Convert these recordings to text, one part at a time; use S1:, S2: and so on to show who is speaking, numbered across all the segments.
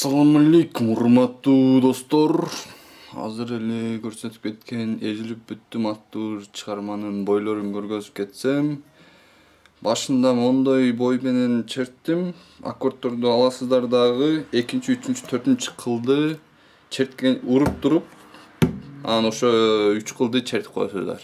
S1: Assalamu алейкум, урматтуу достор. Азыр эле көрсөтүп кеткен Эзилип бүттүм аттуу чыгарманын бойлорун көргөзүп кетсем, башында мондой бой менен черттим. Аккордторду аласыздар дагы, 2, 3, 4 кылды черткен уруп туруп, анан ошо 3 кылды чертип коесуздар.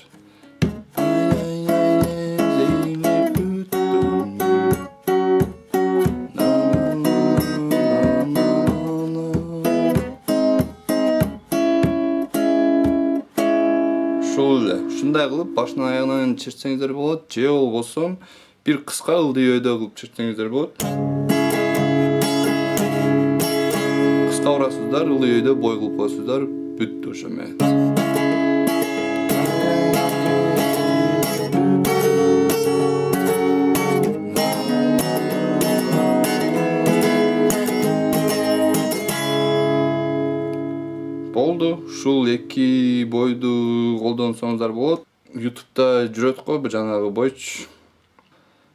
S1: Ушундай кылып башынан аягынан чертсеңиздер болот, же болбосо бир кыска ылдыйөөдө кылып чертсеңиздер болот. Кыска урасыздар, ылдыйөөдө бой кылып коесуздар, бүттү ошо менен. Болду, ушул эки бойду колдонсоңуздар болот. YouTube'да жүрөт го бир жанагы бойч.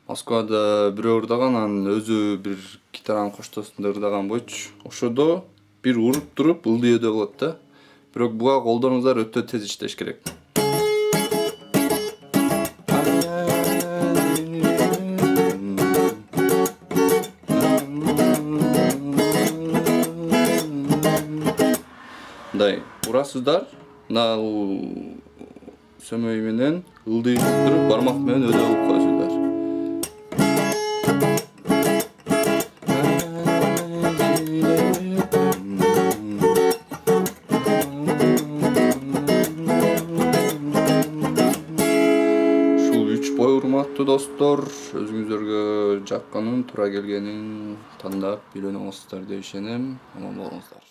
S1: Москвада бирөө ырдаган, анын өзү бир гитаранын коштосунда ырдаган бойч. Ошодо бир уруп туруп ылдыйөөдө кылат да. Бирок буга колдоруңуздар өтө тез иштеш керек. мындай урасыздар. Мына сөмөй менен ылдыйып туруп бармак менен өдө кылып коесуздар. Урматтуу достор, өзүңүздөргө жакканын, туура келгенин тандап үйрөнөсүздөр деп ишенем. Аман болуңуздар.